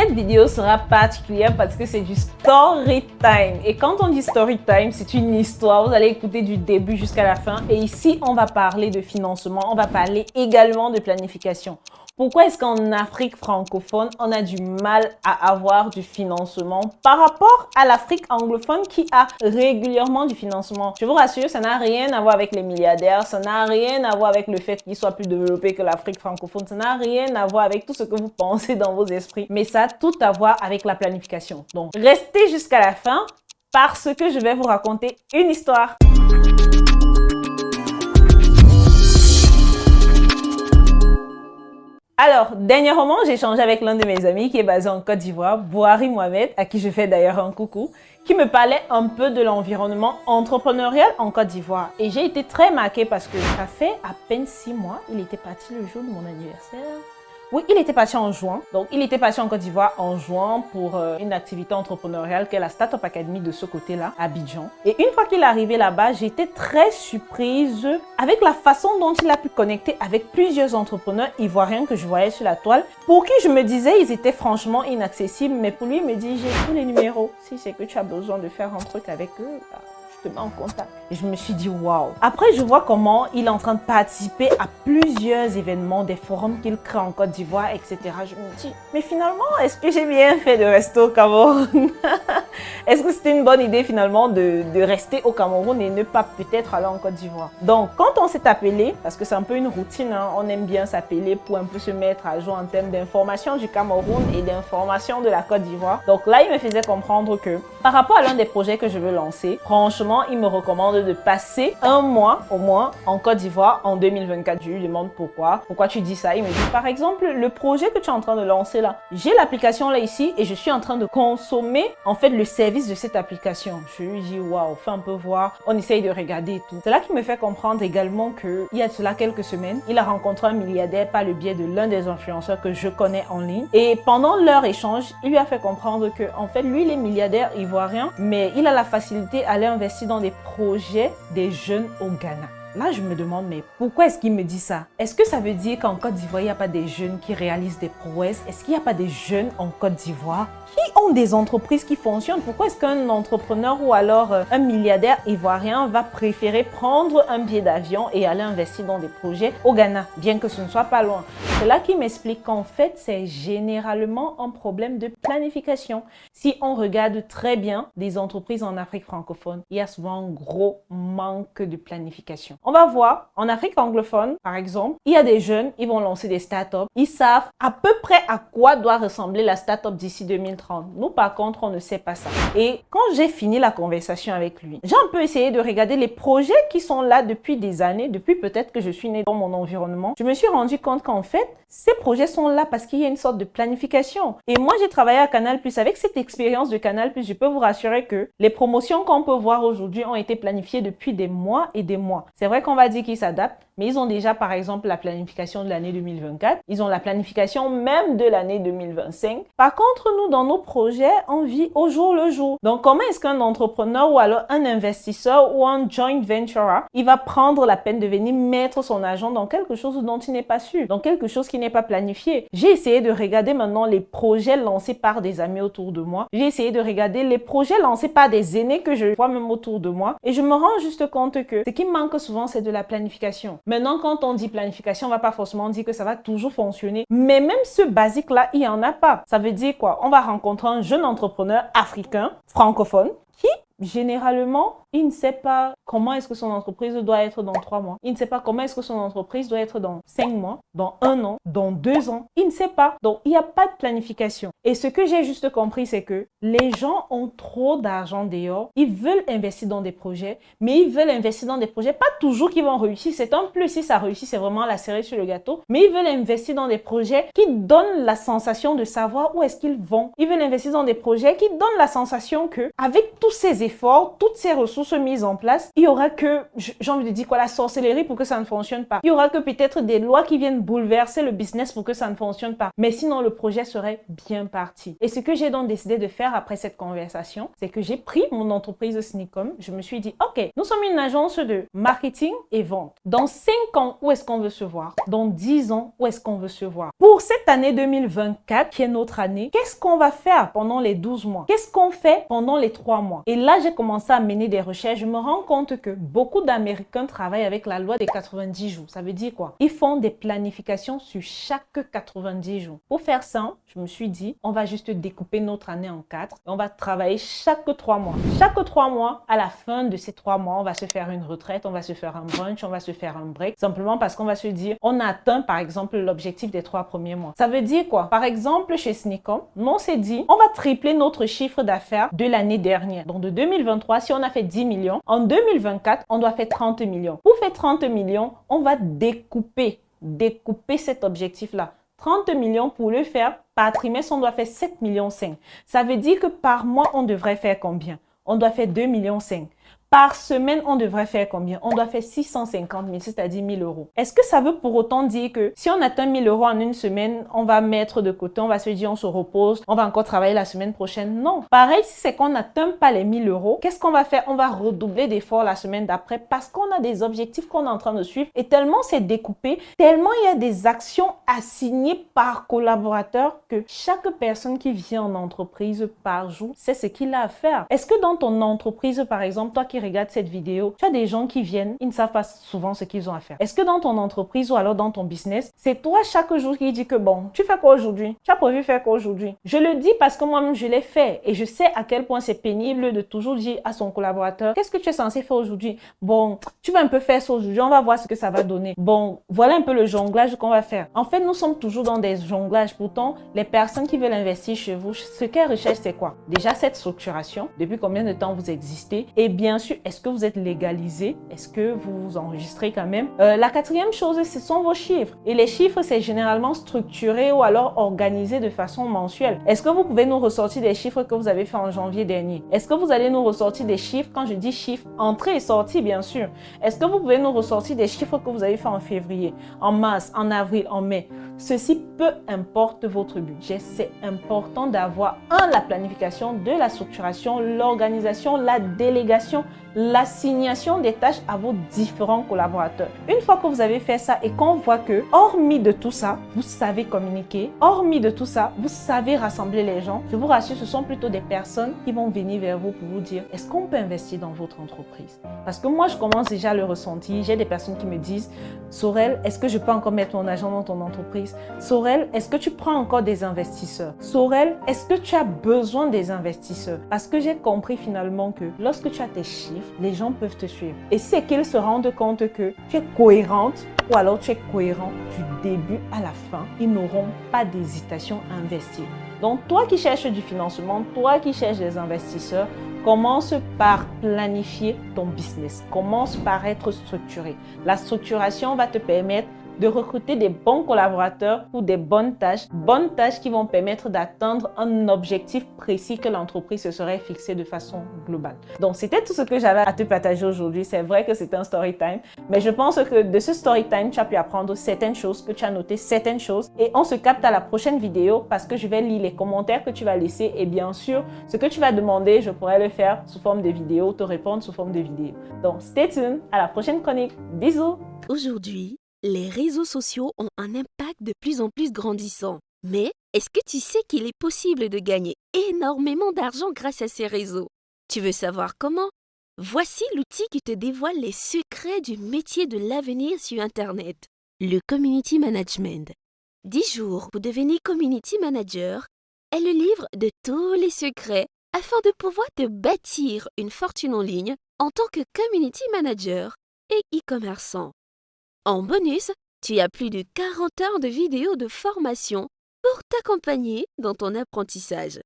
Cette vidéo sera particulière parce que c'est du story time. Et quand on dit story time, c'est une histoire. Vous allez écouter du début jusqu'à la fin. Et ici, on va parler de financement. On va parler également de planification. Pourquoi est-ce qu'en Afrique francophone, on a du mal à avoir du financement par rapport à l'Afrique anglophone qui a régulièrement du financement? Je vous rassure, ça n'a rien à voir avec les milliardaires, ça n'a rien à voir avec le fait qu'ils soient plus développés que l'Afrique francophone, ça n'a rien à voir avec tout ce que vous pensez dans vos esprits, mais ça a tout à voir avec la planification. Donc, restez jusqu'à la fin parce que je vais vous raconter une histoire. Alors, dernièrement, j'ai échangé avec l'un de mes amis qui est basé en Côte d'Ivoire, Bouhari Mohamed, à qui je fais d'ailleurs un coucou, qui me parlait un peu de l'environnement entrepreneurial en Côte d'Ivoire. Et j'ai été très marquée parce que ça fait à peine 6 mois, il était parti le jour de mon anniversaire. Oui, il était parti en juin. Donc, il était parti en Côte d'Ivoire en juin pour une activité entrepreneuriale qui est la Startup Academy de ce côté-là, à Abidjan. Et une fois qu'il est arrivé là-bas, j'étais très surprise avec la façon dont il a pu connecter avec plusieurs entrepreneurs ivoiriens que je voyais sur la toile, pour qui je me disais ils étaient franchement inaccessibles. Mais pour lui, il me dit, j'ai tous les numéros. Si c'est que tu as besoin de faire un truc avec eux, je te mets en contact. Et je me suis dit, waouh. Après, je vois comment il est en train de participer à plusieurs événements, des forums qu'il crée en Côte d'Ivoire, etc. Je me dis, mais finalement, est-ce que j'ai bien fait de rester au Cameroun? Est-ce que c'était une bonne idée finalement de rester au Cameroun et ne pas peut-être aller en Côte d'Ivoire? Donc, quand on s'est appelé, parce que c'est un peu une routine, hein, on aime bien s'appeler pour un peu se mettre à jour en termes d'information du Cameroun et d'information de la Côte d'Ivoire. Donc là, il me faisait comprendre que par rapport à l'un des projets que je veux lancer, franchement, il me recommande de passer un mois au moins en Côte d'Ivoire en 2024. Je lui demande pourquoi. Pourquoi tu dis ça? Il me dit, par exemple, le projet que tu es en train de lancer là, j'ai l'application là ici et je suis en train de consommer en fait le service de cette application. Je lui dis, waouh, fais un peu voir. On essaye de regarder et tout. C'est là qu'il me fait comprendre également que il y a de cela quelques semaines, il a rencontré un milliardaire par le biais de l'un des influenceurs que je connais en ligne. Et pendant leur échange, il lui a fait comprendre que en fait, lui, il est milliardaire ivoirien, mais il a la facilité à aller investir dans des projets des jeunes au Ghana. Là, je me demande, mais pourquoi est-ce qu'il me dit ça? Est-ce que ça veut dire qu'en Côte d'Ivoire, il n'y a pas des jeunes qui réalisent des prouesses? Est-ce qu'il n'y a pas des jeunes en Côte d'Ivoire qui ont des entreprises qui fonctionnent? Pourquoi est-ce qu'un entrepreneur ou alors un milliardaire ivoirien va préférer prendre un billet d'avion et aller investir dans des projets au Ghana, bien que ce ne soit pas loin? C'est là qu'il m'explique qu'en fait, c'est généralement un problème de planification. Si on regarde très bien des entreprises en Afrique francophone, il y a souvent un gros manque de planification. On va voir, en Afrique anglophone, par exemple, il y a des jeunes, ils vont lancer des startups. Ils savent à peu près à quoi doit ressembler la startup d'ici 2030. Nous, par contre, on ne sait pas ça. Et quand j'ai fini la conversation avec lui, j'ai un peu essayé de regarder les projets qui sont là depuis des années, depuis peut-être que je suis née dans mon environnement. Je me suis rendu compte qu'en fait, ces projets sont là parce qu'il y a une sorte de planification. Et moi, j'ai travaillé à Canal+. Avec cette expérience de Canal+, je peux vous rassurer que les promotions qu'on peut voir aujourd'hui ont été planifiées depuis des mois et des mois. C'est vrai qu'on va dire qu'ils s'adaptent, mais ils ont déjà, par exemple, la planification de l'année 2024. Ils ont la planification même de l'année 2025. Par contre, nous, dans nos projets, on vit au jour le jour. Donc, comment est-ce qu'un entrepreneur ou alors un investisseur ou un joint venture, il va prendre la peine de venir mettre son argent dans quelque chose dont il n'est pas sûr, dans quelque chose qui n'est pas planifié? J'ai essayé de regarder maintenant les projets lancés par des amis autour de moi. J'ai essayé de regarder les projets lancés par des aînés que je vois même autour de moi. Et je me rends juste compte que ce qui manque souvent, c'est de la planification. Maintenant, quand on dit planification, on va pas forcément dire que ça va toujours fonctionner. Mais même ce basique-là, il n'y en a pas. Ça veut dire quoi? On va rencontrer un jeune entrepreneur africain, francophone, qui, généralement, il ne sait pas comment est-ce que son entreprise doit être dans 3 mois. Il ne sait pas comment est-ce que son entreprise doit être dans 5 mois, dans 1 an, dans 2 ans. Il ne sait pas. Donc, il n'y a pas de planification. Et ce que j'ai juste compris, c'est que les gens ont trop d'argent dehors. Ils veulent investir dans des projets, mais ils veulent investir dans des projets, pas toujours qu'ils vont réussir. C'est un plus. Si ça réussit, c'est vraiment la cerise sur le gâteau. Mais ils veulent investir dans des projets qui donnent la sensation de savoir où est-ce qu'ils vont. Ils veulent investir dans des projets qui donnent la sensation que, avec tous ces efforts, toutes ces ressources mises en place, il y aura que, j'ai envie de dire quoi, la sorcellerie pour que ça ne fonctionne pas. Il y aura que peut-être des lois qui viennent bouleverser le business pour que ça ne fonctionne pas. Mais sinon, le projet serait bien parti. Et ce que j'ai donc décidé de faire après cette conversation, c'est que j'ai pris mon entreprise Sneakom. Je me suis dit, OK, nous sommes une agence de marketing et vente. Dans 5 ans, où est-ce qu'on veut se voir? Dans 10 ans, où est-ce qu'on veut se voir? Pour cette année 2024, qui est notre année, qu'est-ce qu'on va faire pendant les 12 mois? Qu'est-ce qu'on fait pendant les 3 mois? Et là, j'ai commencé à mener des recherches. Je me rends compte que beaucoup d'Américains travaillent avec la loi des 90 jours. Ça veut dire quoi? Ils font des planifications sur chaque 90 jours. Pour faire ça, je me suis dit, on va juste découper notre année en 4 et on va travailler chaque 3 mois. Chaque 3 mois, à la fin de ces 3 mois, on va se faire une retraite, on va se faire un brunch, on va se faire un break, simplement parce qu'on va se dire, on a atteint par exemple l'objectif des 3 premiers mois. Ça veut dire quoi? Par exemple, chez Sneakom, on s'est dit, on va tripler notre chiffre d'affaires de l'année dernière. Donc de 2023, si on a fait 10 millions, en 2024, on doit faire 30 millions. Pour faire 30 millions, on va découper cet objectif-là. 30 millions pour le faire, par trimestre, on doit faire 7,5 millions. Ça veut dire que par mois, on devrait faire combien? On doit faire 2,5 millions. Par semaine, on devrait faire combien? On doit faire 650 000, c'est-à-dire 1 000 euros. Est-ce que ça veut pour autant dire que si on atteint 1 000 euros en une semaine, on va mettre de côté, on va se dire on se repose, on va encore travailler la semaine prochaine? Non. Pareil, si c'est qu'on n'atteint pas les 1 000 euros, qu'est-ce qu'on va faire? On va redoubler d'efforts la semaine d'après parce qu'on a des objectifs qu'on est en train de suivre et tellement c'est découpé, tellement il y a des actions assignées par collaborateur que chaque personne qui vient en entreprise par jour sait ce qu'il a à faire. Est-ce que dans ton entreprise, par exemple, toi qui regardes cette vidéo, tu as des gens qui viennent, ils ne savent pas souvent ce qu'ils ont à faire. Est-ce que dans ton entreprise ou alors dans ton business, c'est toi chaque jour qui dis que bon, tu fais quoi aujourd'hui? Tu as prévu faire quoi aujourd'hui? Je le dis parce que moi-même je l'ai fait et je sais à quel point c'est pénible de toujours dire à son collaborateur, qu'est-ce que tu es censé faire aujourd'hui? Bon, tu vas un peu faire ça aujourd'hui, on va voir ce que ça va donner. Bon, voilà un peu le jonglage qu'on va faire. En fait, nous sommes toujours dans des jonglages. Pourtant, les personnes qui veulent investir chez vous, ce qu'elles recherchent, c'est quoi? Déjà cette structuration, depuis combien de temps vous existez et bien sûr, est-ce que vous êtes légalisé? Est-ce que vous vous enregistrez quand même? La quatrième chose, ce sont vos chiffres. Et les chiffres, c'est généralement structuré ou alors organisé de façon mensuelle. Est-ce que vous pouvez nous ressortir des chiffres que vous avez fait en janvier dernier? Est-ce que vous allez nous ressortir des chiffres, quand je dis chiffres, entrée et sortie, bien sûr. Est-ce que vous pouvez nous ressortir des chiffres que vous avez fait en février, en mars, en avril, en mai? Ceci, peu importe votre budget, c'est important d'avoir la planification de la structuration, l'organisation, la délégation, l'assignation des tâches à vos différents collaborateurs. Une fois que vous avez fait ça et qu'on voit que, hormis de tout ça, vous savez communiquer, hormis de tout ça, vous savez rassembler les gens, je vous rassure, ce sont plutôt des personnes qui vont venir vers vous pour vous dire, est-ce qu'on peut investir dans votre entreprise? Parce que moi, je commence déjà à le ressentir. J'ai des personnes qui me disent, Sorel, est-ce que je peux encore mettre mon argent dans ton entreprise? Sorel, est-ce que tu prends encore des investisseurs? Sorel, est-ce que tu as besoin des investisseurs? Parce que j'ai compris finalement que lorsque tu as tes chiffres, les gens peuvent te suivre. Et c'est qu'ils se rendent compte que tu es cohérente ou alors tu es cohérent du début à la fin. Ils n'auront pas d'hésitation à investir. Donc, toi qui cherches du financement, toi qui cherches des investisseurs, commence par planifier ton business. Commence par être structuré. La structuration va te permettre de recruter des bons collaborateurs pour des bonnes tâches qui vont permettre d'atteindre un objectif précis que l'entreprise se serait fixé de façon globale. Donc, c'était tout ce que j'avais à te partager aujourd'hui. C'est vrai que c'est un story time, mais je pense que de ce story time, tu as pu apprendre certaines choses, que tu as noté certaines choses et on se capte à la prochaine vidéo parce que je vais lire les commentaires que tu vas laisser et bien sûr, ce que tu vas demander, je pourrai le faire sous forme de vidéo, te répondre sous forme de vidéo. Donc, stay tuned, à la prochaine chronique. Bisous! Aujourd'hui, les réseaux sociaux ont un impact de plus en plus grandissant. Mais est-ce que tu sais qu'il est possible de gagner énormément d'argent grâce à ces réseaux? Tu veux savoir comment? Voici l'outil qui te dévoile les secrets du métier de l'avenir sur Internet, le Community Management. 10 jours pour devenir Community Manager est le livre de tous les secrets afin de pouvoir te bâtir une fortune en ligne en tant que Community Manager et e-commerçant. En bonus, tu as plus de 40 heures de vidéos de formation pour t'accompagner dans ton apprentissage.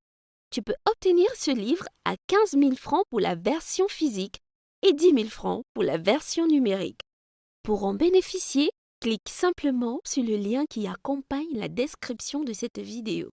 Tu peux obtenir ce livre à 15 000 francs pour la version physique et 10 000 francs pour la version numérique. Pour en bénéficier, clique simplement sur le lien qui accompagne la description de cette vidéo.